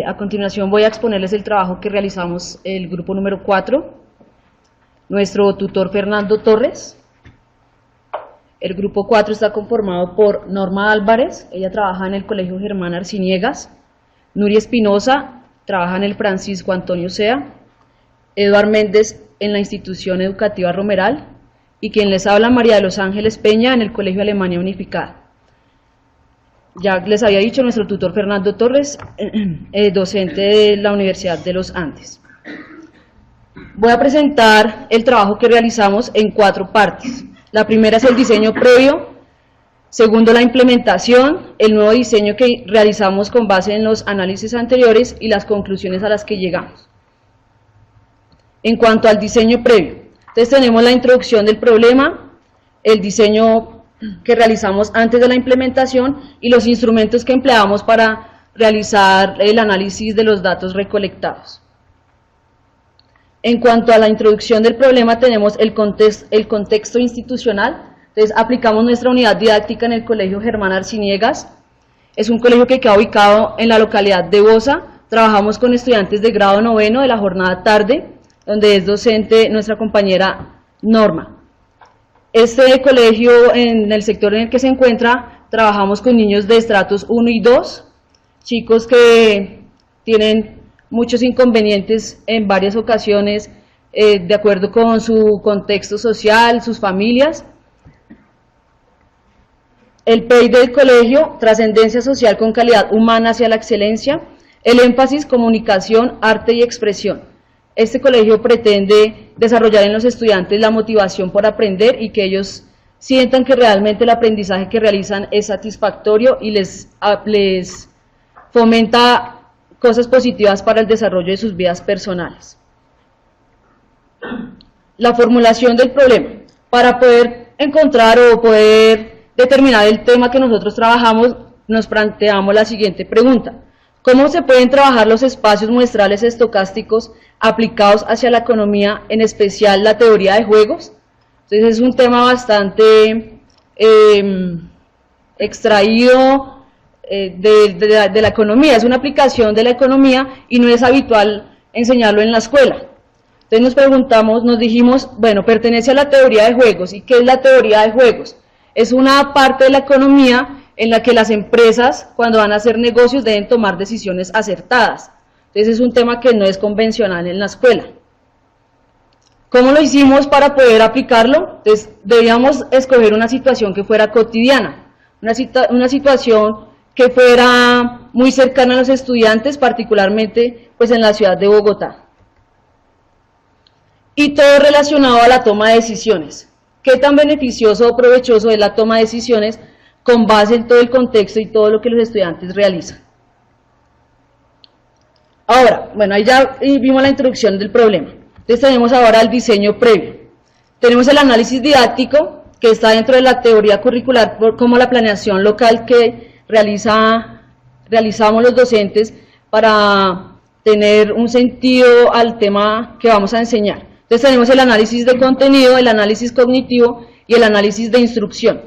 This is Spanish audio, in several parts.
A continuación voy a exponerles el trabajo que realizamos el grupo número 4, nuestro tutor Fernando Torres. El grupo 4 está conformado por Norma Álvarez, ella trabaja en el Colegio Germán Arciniegas, Nuria Espinosa, trabaja en el Francisco Antonio Sea, Eduard Méndez en la institución educativa Romeral, y quien les habla, María de los Ángeles Peña, en el Colegio Alemania Unificada. Ya les había dicho, nuestro tutor Fernando Torres, docente de la Universidad de los Andes. Voy a presentar el trabajo que realizamos en 4 partes. La primera es el diseño previo, segundo la implementación, el nuevo diseño que realizamos con base en los análisis anteriores y las conclusiones a las que llegamos. En cuanto al diseño previo, entonces tenemos la introducción del problema, el diseño que realizamos antes de la implementación y los instrumentos que empleamos para realizar el análisis de los datos recolectados. En cuanto a la introducción del problema, tenemos el contexto institucional. Entonces aplicamos nuestra unidad didáctica en el Colegio Germán Arciniegas. Es un colegio que queda ubicado en la localidad de Bosa. Trabajamos con estudiantes de grado 9 de la jornada tarde, donde es docente nuestra compañera Norma. Este colegio, en el sector en el que se encuentra, trabajamos con niños de estratos 1 y 2, chicos que tienen muchos inconvenientes en varias ocasiones, de acuerdo con su contexto social, sus familias. El PEI del colegio, trascendencia social con calidad humana hacia la excelencia, el énfasis, comunicación, arte y expresión. Este colegio pretende desarrollar en los estudiantes la motivación por aprender y que ellos sientan que realmente el aprendizaje que realizan es satisfactorio y les fomenta cosas positivas para el desarrollo de sus vidas personales. La formulación del problema. Para poder encontrar o poder determinar el tema que nosotros trabajamos, nos planteamos la siguiente pregunta. ¿Cómo se pueden trabajar los espacios muestrales estocásticos aplicados hacia la economía, en especial la teoría de juegos? Entonces es un tema bastante extraído de la economía, es una aplicación de la economía y no es habitual enseñarlo en la escuela. Entonces nos preguntamos, nos dijimos, bueno, pertenece a la teoría de juegos. ¿Y qué es la teoría de juegos? Es una parte de la economía en la que las empresas, cuando van a hacer negocios, deben tomar decisiones acertadas. Entonces es un tema que no es convencional en la escuela. ¿Cómo lo hicimos para poder aplicarlo? Entonces debíamos escoger una situación que fuera cotidiana, una situación que fuera muy cercana a los estudiantes, particularmente pues en la ciudad de Bogotá. Y todo relacionado a la toma de decisiones. ¿Qué tan beneficioso o provechoso es la toma de decisiones con base en todo el contexto y todo lo que los estudiantes realizan? Ahora, bueno, ahí ya vimos la introducción del problema. Entonces tenemos ahora el diseño previo. Tenemos el análisis didáctico, que está dentro de la teoría curricular, como la planeación local que realizamos los docentes para tener un sentido al tema que vamos a enseñar. Entonces tenemos el análisis de contenido, el análisis cognitivo y el análisis de instrucción.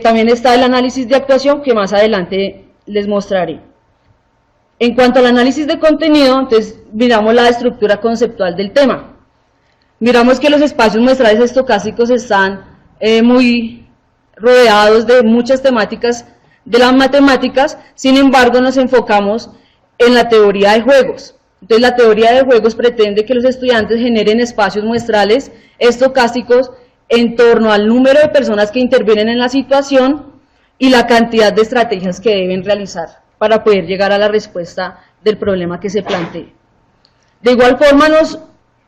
También está el análisis de actuación, que más adelante les mostraré. En cuanto al análisis de contenido, entonces miramos la estructura conceptual del tema. Miramos que los espacios muestrales estocásticos están muy rodeados de muchas temáticas de las matemáticas, sin embargo nos enfocamos en la teoría de juegos. Entonces la teoría de juegos pretende que los estudiantes generen espacios muestrales estocásticos en torno al número de personas que intervienen en la situación y la cantidad de estrategias que deben realizar para poder llegar a la respuesta del problema que se plantee. De igual forma nos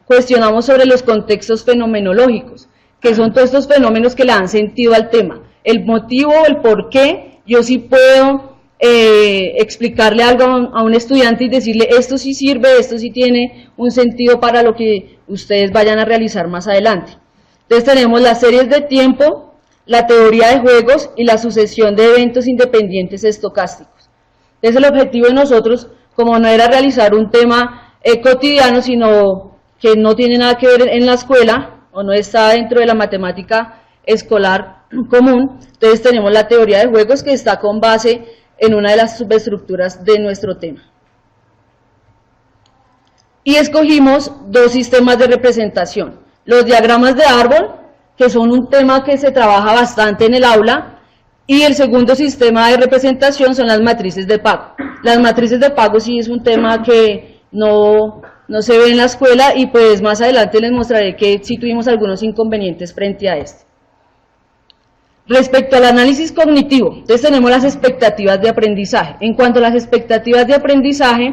cuestionamos sobre los contextos fenomenológicos, que son todos estos fenómenos que le dan sentido al tema. El motivo, el por qué, yo sí puedo explicarle algo a un estudiante y decirle esto sí sirve, esto sí tiene un sentido para lo que ustedes vayan a realizar más adelante. Entonces tenemos las series de tiempo, la teoría de juegos y la sucesión de eventos independientes estocásticos. Entonces el objetivo de nosotros, como no era realizar un tema cotidiano, sino que no tiene nada que ver en la escuela o no está dentro de la matemática escolar común, entonces tenemos la teoría de juegos que está con base en una de las subestructuras de nuestro tema. y escogimos dos sistemas de representación. Los diagramas de árbol, que son un tema que se trabaja bastante en el aula, y el segundo sistema de representación son las matrices de pago. Las matrices de pago sí es un tema que no se ve en la escuela, y pues más adelante les mostraré que sí tuvimos algunos inconvenientes frente a este. Respecto al análisis cognitivo, entonces tenemos las expectativas de aprendizaje. En cuanto a las expectativas de aprendizaje,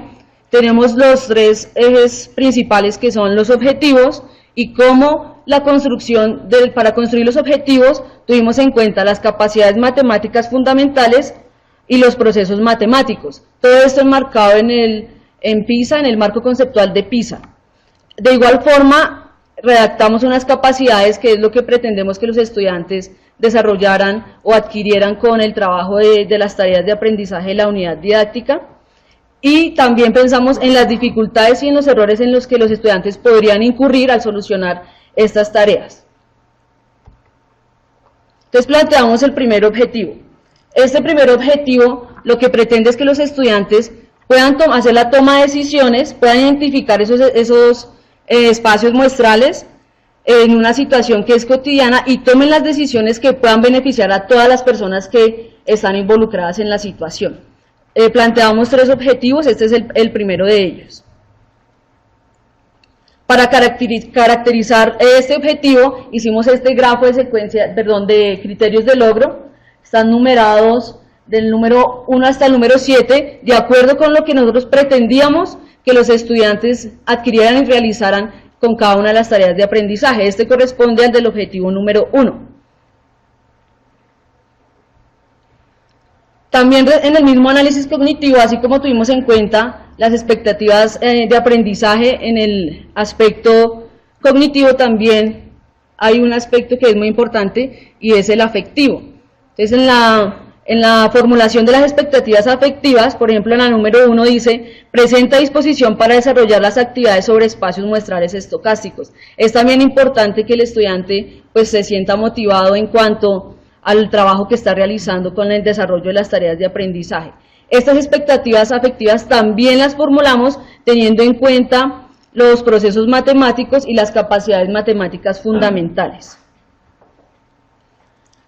tenemos los tres ejes principales, que son los objetivos, y cómo la construcción para construir los objetivos tuvimos en cuenta las capacidades matemáticas fundamentales y los procesos matemáticos. Todo esto enmarcado en PISA, en el marco conceptual de PISA. De igual forma, redactamos unas capacidades que es lo que pretendemos que los estudiantes desarrollaran o adquirieran con el trabajo de las tareas de aprendizaje de la unidad didáctica, y también pensamos en las dificultades y en los errores en los que los estudiantes podrían incurrir al solucionar estas tareas. Entonces planteamos el primer objetivo. Este primer objetivo lo que pretende es que los estudiantes puedan hacer la toma de decisiones, puedan identificar esos espacios muestrales en una situación que es cotidiana, y tomen las decisiones que puedan beneficiar a todas las personas que están involucradas en la situación. Planteamos tres objetivos, este es el primero de ellos. Para caracterizar este objetivo, hicimos este grafo de criterios de logro. Están numerados del número 1 hasta el número 7, de acuerdo con lo que nosotros pretendíamos que los estudiantes adquirieran y realizaran con cada una de las tareas de aprendizaje. Este corresponde al del objetivo número 1. También en el mismo análisis cognitivo, así como tuvimos en cuenta las expectativas de aprendizaje en el aspecto cognitivo, también hay un aspecto que es muy importante, y es el afectivo. Entonces, en la formulación de las expectativas afectivas, por ejemplo, en la número 1 dice: presenta disposición para desarrollar las actividades sobre espacios muestrales estocásticos. Es también importante que el estudiante pues se sienta motivado en cuanto al trabajo que está realizando con el desarrollo de las tareas de aprendizaje. Estas expectativas afectivas también las formulamos teniendo en cuenta los procesos matemáticos y las capacidades matemáticas fundamentales.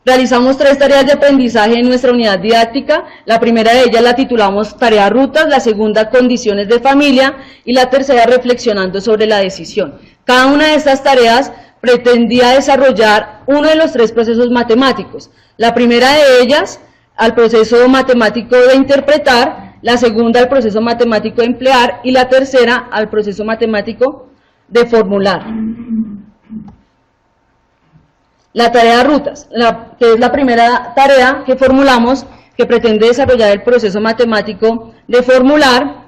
Realizamos tres tareas de aprendizaje en nuestra unidad didáctica. La primera de ellas la titulamos Tarea Rutas, la segunda Condiciones de Familia, y la tercera Reflexionando sobre la decisión. Cada una de estas tareas pretendía desarrollar uno de los tres procesos matemáticos. La primera de ellas al proceso matemático de interpretar, la segunda al proceso matemático de emplear, y la tercera al proceso matemático de formular. La tarea de rutas, que es la primera tarea que formulamos, que pretende desarrollar el proceso matemático de formular,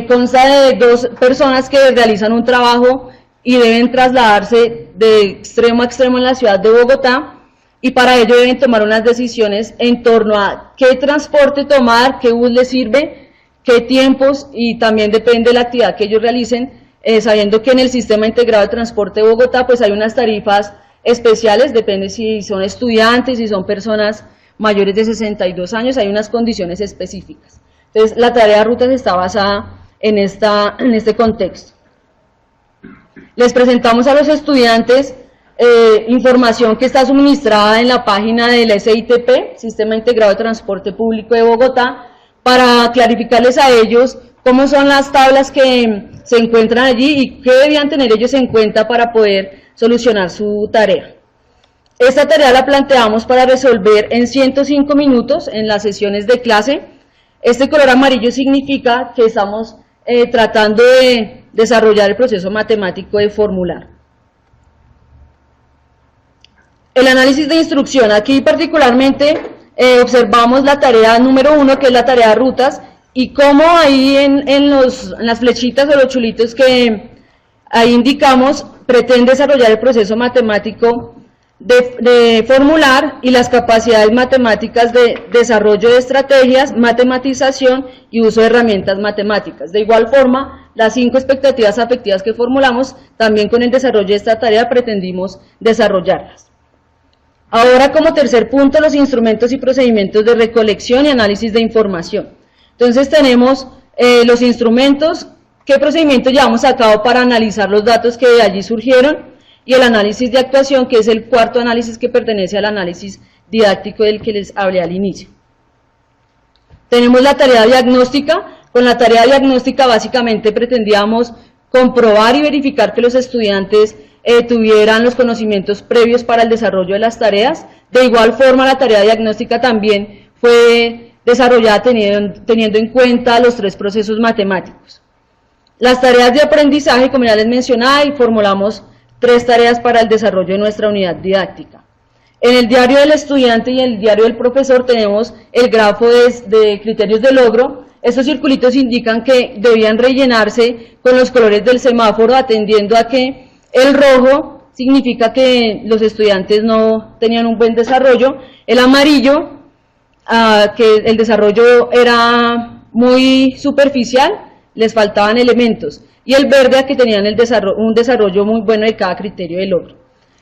consta de dos personas que realizan un trabajo y deben trasladarse de extremo a extremo en la ciudad de Bogotá, y para ello deben tomar unas decisiones en torno a qué transporte tomar, qué bus les sirve, qué tiempos, y también depende de la actividad que ellos realicen, sabiendo que en el sistema integrado de transporte de Bogotá pues hay unas tarifas especiales, depende si son estudiantes, si son personas mayores de 62 años, hay unas condiciones específicas. Entonces la tarea de rutas está basada en este contexto. Les presentamos a los estudiantes información que está suministrada en la página del SITP, Sistema Integrado de Transporte Público de Bogotá, para clarificarles a ellos cómo son las tablas que se encuentran allí y qué debían tener ellos en cuenta para poder solucionar su tarea. Esta tarea la planteamos para resolver en 105 minutos en las sesiones de clase. Este color amarillo significa que estamos tratando de desarrollar el proceso matemático de formular. El análisis de instrucción, aquí particularmente observamos la tarea número 1, que es la tarea de rutas, y cómo ahí en las flechitas o los chulitos que ahí indicamos, pretende desarrollar el proceso matemático de formular y las capacidades matemáticas de desarrollo de estrategias, matematización y uso de herramientas matemáticas. De igual forma, las 5 expectativas afectivas que formulamos, también con el desarrollo de esta tarea pretendimos desarrollarlas. Ahora, como tercer punto, los instrumentos y procedimientos de recolección y análisis de información. Entonces tenemos los instrumentos qué procedimiento llevamos a cabo para analizar los datos que de allí surgieron, y el análisis de actuación, que es el cuarto análisis que pertenece al análisis didáctico del que les hablé al inicio. Tenemos la tarea diagnóstica. Con la tarea diagnóstica básicamente pretendíamos comprobar y verificar que los estudiantes tuvieran los conocimientos previos para el desarrollo de las tareas. De igual forma, la tarea diagnóstica también fue desarrollada teniendo en cuenta los 3 procesos matemáticos. Las tareas de aprendizaje, como ya les mencionaba, y formulamos 3 tareas para el desarrollo de nuestra unidad didáctica. En el diario del estudiante y el diario del profesor tenemos el grafo de criterios de logro. Estos circulitos indican que debían rellenarse con los colores del semáforo, atendiendo a que el rojo significa que los estudiantes no tenían un buen desarrollo, el amarillo, que el desarrollo era muy superficial, les faltaban elementos, y el verde a que tenían un desarrollo muy bueno de cada criterio de logro.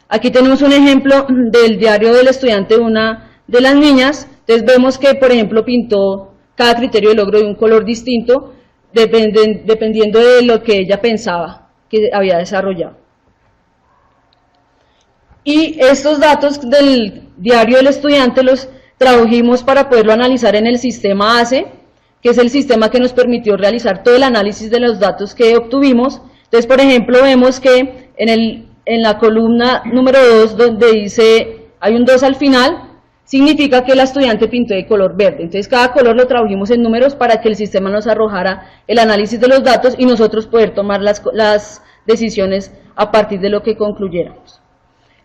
Aquí tenemos un ejemplo del diario del estudiante de una de las niñas. Entonces vemos que, por ejemplo, pintó cada criterio de logro de un color distinto, dependiendo de lo que ella pensaba que había desarrollado. Y estos datos del diario del estudiante los tradujimos para poderlo analizar en el sistema ACE, que es el sistema que nos permitió realizar todo el análisis de los datos que obtuvimos. Entonces, por ejemplo, vemos que en la columna número 2, donde dice, hay un 2 al final, significa que la estudiante pintó de color verde. Entonces, cada color lo tradujimos en números para que el sistema nos arrojara el análisis de los datos y nosotros poder tomar las decisiones a partir de lo que concluyéramos.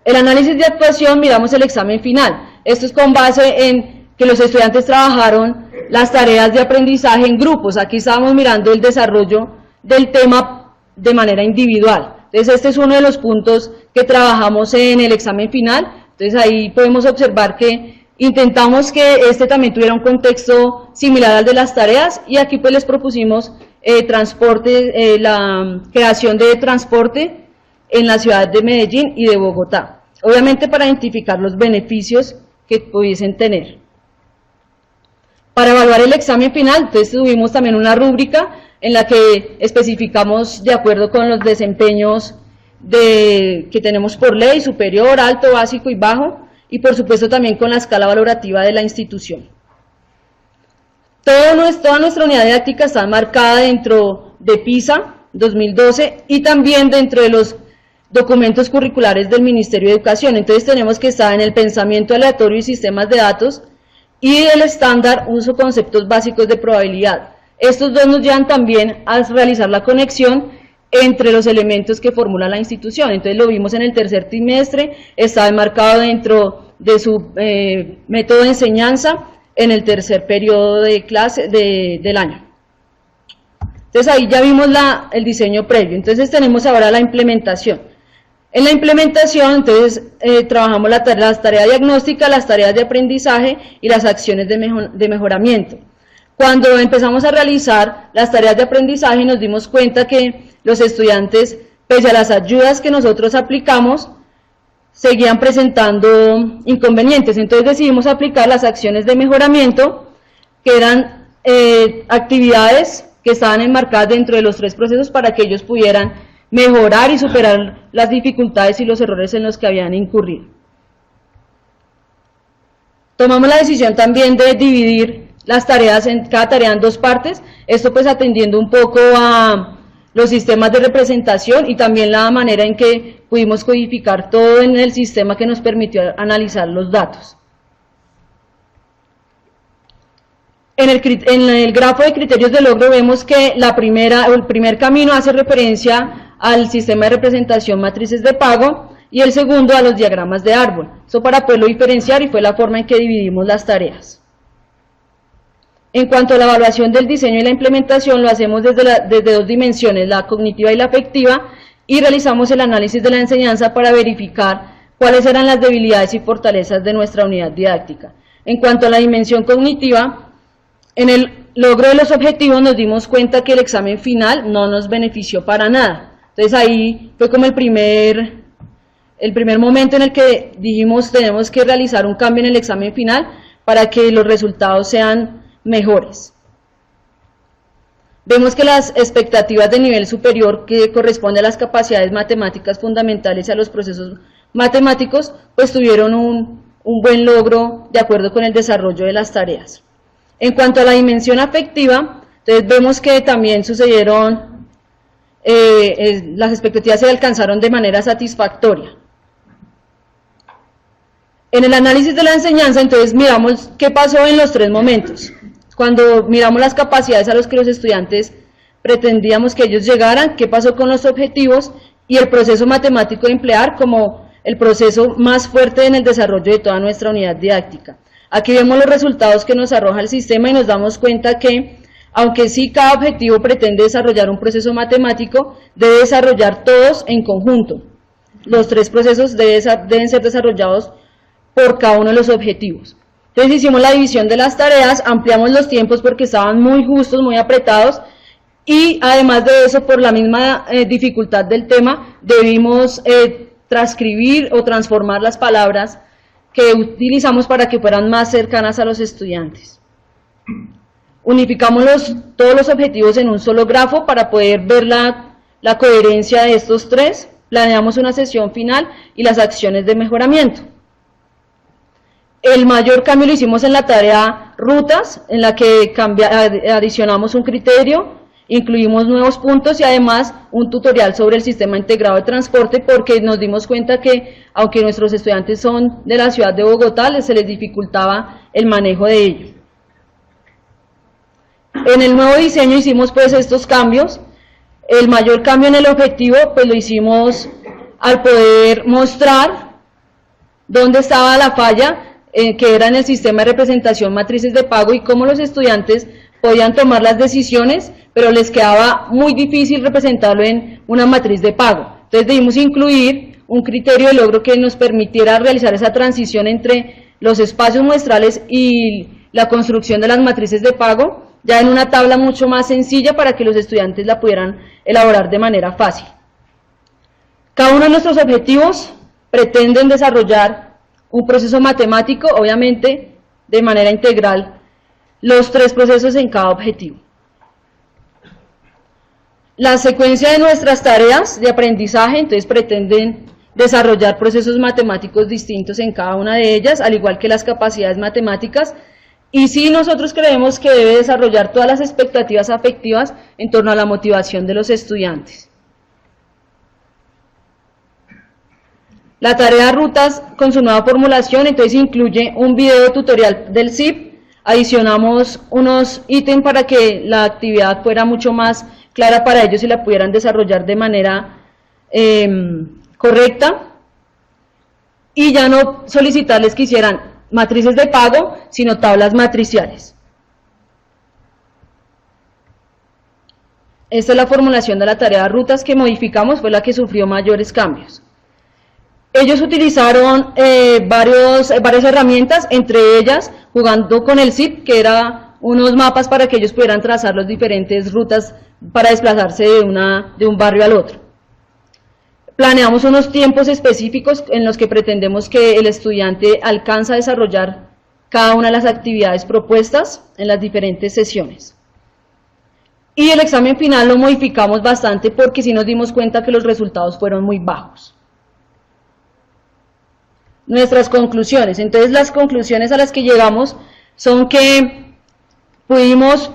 El análisis de actuación, miramos el examen final. Esto es con base en que los estudiantes trabajaron las tareas de aprendizaje en grupos. Aquí estábamos mirando el desarrollo del tema de manera individual. Entonces, este es uno de los puntos que trabajamos en el examen final. Entonces, ahí podemos observar que intentamos que este también tuviera un contexto similar al de las tareas, y aquí pues les propusimos la creación de transporte en la ciudad de Medellín y de Bogotá, obviamente para identificar los beneficios que pudiesen tener. Para evaluar el examen final, entonces tuvimos también una rúbrica en la que especificamos de acuerdo con los desempeños que tenemos por ley, superior, alto, básico y bajo, y por supuesto también con la escala valorativa de la institución. Toda nuestra unidad didáctica está marcada dentro de PISA 2012 y también dentro de los documentos curriculares del Ministerio de Educación. Entonces tenemos que estar en el pensamiento aleatorio y sistemas de datos, y el estándar uso conceptos básicos de probabilidad. Estos dos nos llevan también a realizar la conexión entre los elementos que formula la institución. Entonces lo vimos en el tercer trimestre, está enmarcado dentro de su método de enseñanza en el tercer periodo de clase del año. Entonces ahí ya vimos el diseño previo. Entonces tenemos ahora la implementación. En la implementación, entonces, trabajamos las tareas diagnósticas, las tareas de aprendizaje y las acciones de mejoramiento. Cuando empezamos a realizar las tareas de aprendizaje, nos dimos cuenta que los estudiantes, pese a las ayudas que nosotros aplicamos, seguían presentando inconvenientes. Entonces decidimos aplicar las acciones de mejoramiento, que eran actividades que estaban enmarcadas dentro de los 3 procesos para que ellos pudieran mejorar y superar las dificultades y los errores en los que habían incurrido. Tomamos la decisión también de dividir las tareas, cada tarea en 2 partes, esto pues atendiendo un poco a los sistemas de representación y también la manera en que pudimos codificar todo en el sistema que nos permitió analizar los datos. En el grafo de criterios de logro vemos que el primer camino hace referencia al sistema de representación matrices de pago y el segundo a los diagramas de árbol. Eso para poderlo diferenciar, y fue la forma en que dividimos las tareas. En cuanto a la evaluación del diseño y la implementación, lo hacemos desde 2 dimensiones, la cognitiva y la afectiva, y realizamos el análisis de la enseñanza para verificar cuáles eran las debilidades y fortalezas de nuestra unidad didáctica. En cuanto a la dimensión cognitiva, en el logro de los objetivos nos dimos cuenta que el examen final no nos benefició para nada. Entonces ahí fue como el primer momento en el que dijimos tenemos que realizar un cambio en el examen final para que los resultados sean mejores. Vemos que las expectativas de nivel superior, que corresponde a las capacidades matemáticas fundamentales y a los procesos matemáticos, pues tuvieron un buen logro de acuerdo con el desarrollo de las tareas. En cuanto a la dimensión afectiva, entonces vemos que también sucedieron, las expectativas se alcanzaron de manera satisfactoria. En el análisis de la enseñanza, entonces miramos qué pasó en los tres momentos. Cuando miramos las capacidades a las que los estudiantes pretendíamos que ellos llegaran, qué pasó con los objetivos y el proceso matemático de emplear como el proceso más fuerte en el desarrollo de toda nuestra unidad didáctica. Aquí vemos los resultados que nos arroja el sistema y nos damos cuenta que, aunque sí cada objetivo pretende desarrollar un proceso matemático, debe desarrollar todos en conjunto. Los tres procesos deben ser desarrollados por cada uno de los objetivos. Entonces hicimos la división de las tareas, ampliamos los tiempos porque estaban muy justos, muy apretados, y además de eso, por la misma dificultad del tema, debimos transcribir o transformar las palabras que utilizamos para que fueran más cercanas a los estudiantes. Unificamos todos los objetivos en un solo grafo para poder ver la coherencia de estos tres, planeamos una sesión final y las acciones de mejoramiento. El mayor cambio lo hicimos en la tarea rutas, en la que adicionamos un criterio, incluimos nuevos puntos y además un tutorial sobre el sistema integrado de transporte, porque nos dimos cuenta que, aunque nuestros estudiantes son de la ciudad de Bogotá, se les dificultaba el manejo de ello. En el nuevo diseño hicimos pues estos cambios. El mayor cambio en el objetivo pues lo hicimos al poder mostrar dónde estaba la falla, que era en el sistema de representación matrices de pago y cómo los estudiantes podían tomar las decisiones, pero les quedaba muy difícil representarlo en una matriz de pago. Entonces debimos incluir un criterio de logro que nos permitiera realizar esa transición entre los espacios muestrales y la construcción de las matrices de pago, ya en una tabla mucho más sencilla para que los estudiantes la pudieran elaborar de manera fácil. Cada uno de nuestros objetivos pretenden desarrollar un proceso matemático, obviamente de manera integral, los tres procesos en cada objetivo. La secuencia de nuestras tareas de aprendizaje, entonces, pretenden desarrollar procesos matemáticos distintos en cada una de ellas, al igual que las capacidades matemáticas, y sí nosotros creemos que debe desarrollar todas las expectativas afectivas en torno a la motivación de los estudiantes. La tarea rutas con su nueva formulación, entonces incluye un video tutorial del CIP, adicionamos unos ítems para que la actividad fuera mucho más clara para ellos y la pudieran desarrollar de manera correcta, y ya no solicitarles que hicieran matrices de pago, sino tablas matriciales. Esta es la formulación de la tarea rutas que modificamos, fue la que sufrió mayores cambios. Ellos utilizaron varias herramientas, entre ellas jugando con el CIP, que era unos mapas para que ellos pudieran trazar las diferentes rutas para desplazarse de un barrio al otro. Planeamos unos tiempos específicos en los que pretendemos que el estudiante alcance a desarrollar cada una de las actividades propuestas en las diferentes sesiones. Y el examen final lo modificamos bastante porque sí nos dimos cuenta que los resultados fueron muy bajos. Nuestras conclusiones, entonces las conclusiones a las que llegamos son que pudimos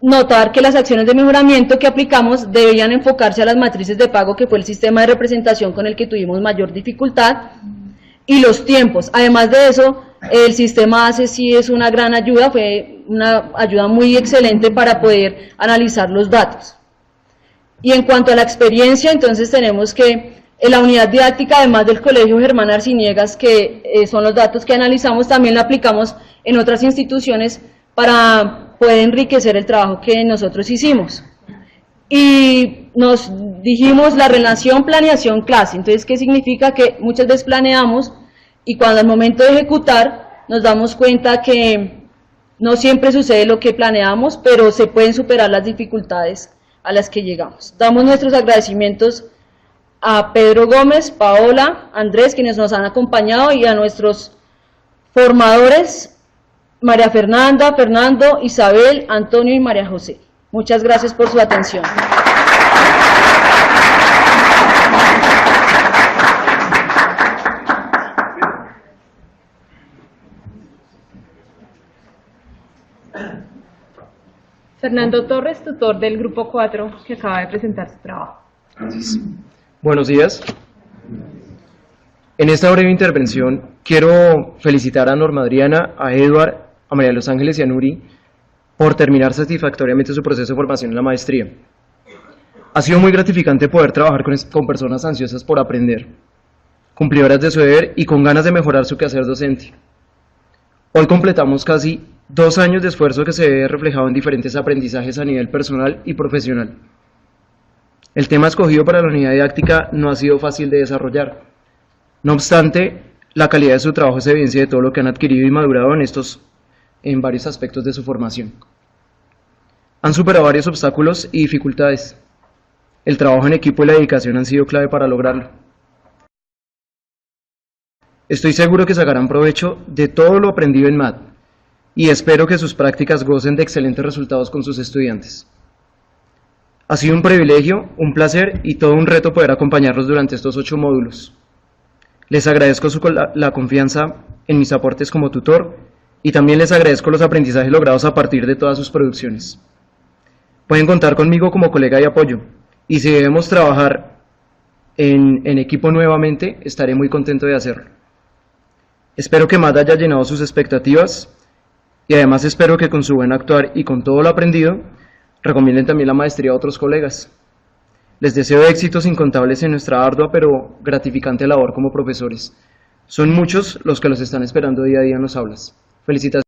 notar que las acciones de mejoramiento que aplicamos debían enfocarse a las matrices de pago, que fue el sistema de representación con el que tuvimos mayor dificultad, y los tiempos. Además de eso, el sistema ACE sí es una gran ayuda, fue una ayuda muy excelente para poder analizar los datos. Y en cuanto a la experiencia, entonces tenemos que en la unidad didáctica, además del Colegio Germán Arciniegas, que son los datos que analizamos, también la aplicamos en otras instituciones para poder enriquecer el trabajo que nosotros hicimos. Y nos dijimos la relación planeación-clase. Entonces, ¿qué significa? Que muchas veces planeamos y cuando al momento de ejecutar nos damos cuenta que no siempre sucede lo que planeamos, pero se pueden superar las dificultades a las que llegamos. Damos nuestros agradecimientos a Pedro Gómez, Paola, Andrés, quienes nos han acompañado, y a nuestros formadores, María Fernanda, Fernando, Isabel, Antonio y María José. Muchas gracias por su atención. Fernando Torres, tutor del Grupo 4, que acaba de presentar su trabajo. Gracias. Buenos días. En esta breve intervención quiero felicitar a Norma Adriana, a Edward, a María de los Ángeles y a Nuri por terminar satisfactoriamente su proceso de formación en la maestría. Ha sido muy gratificante poder trabajar con personas ansiosas por aprender, cumplidoras de su deber y con ganas de mejorar su quehacer docente. Hoy completamos casi 2 años de esfuerzo que se ve reflejado en diferentes aprendizajes a nivel personal y profesional. El tema escogido para la unidad didáctica no ha sido fácil de desarrollar. No obstante, la calidad de su trabajo es evidencia de todo lo que han adquirido y madurado en varios aspectos de su formación. Han superado varios obstáculos y dificultades. El trabajo en equipo y la dedicación han sido clave para lograrlo. Estoy seguro que sacarán provecho de todo lo aprendido en MAD y espero que sus prácticas gocen de excelentes resultados con sus estudiantes. Ha sido un privilegio, un placer y todo un reto poder acompañarlos durante estos 8 módulos. Les agradezco la confianza en mis aportes como tutor y también les agradezco los aprendizajes logrados a partir de todas sus producciones. Pueden contar conmigo como colega y apoyo, y si debemos trabajar en equipo nuevamente, estaré muy contento de hacerlo. Espero que MAD haya llenado sus expectativas y además espero que con su buen actuar y con todo lo aprendido, recomienden también la maestría a otros colegas. Les deseo éxitos incontables en nuestra ardua pero gratificante labor como profesores. Son muchos los que los están esperando día a día en los aulas. Felicitaciones.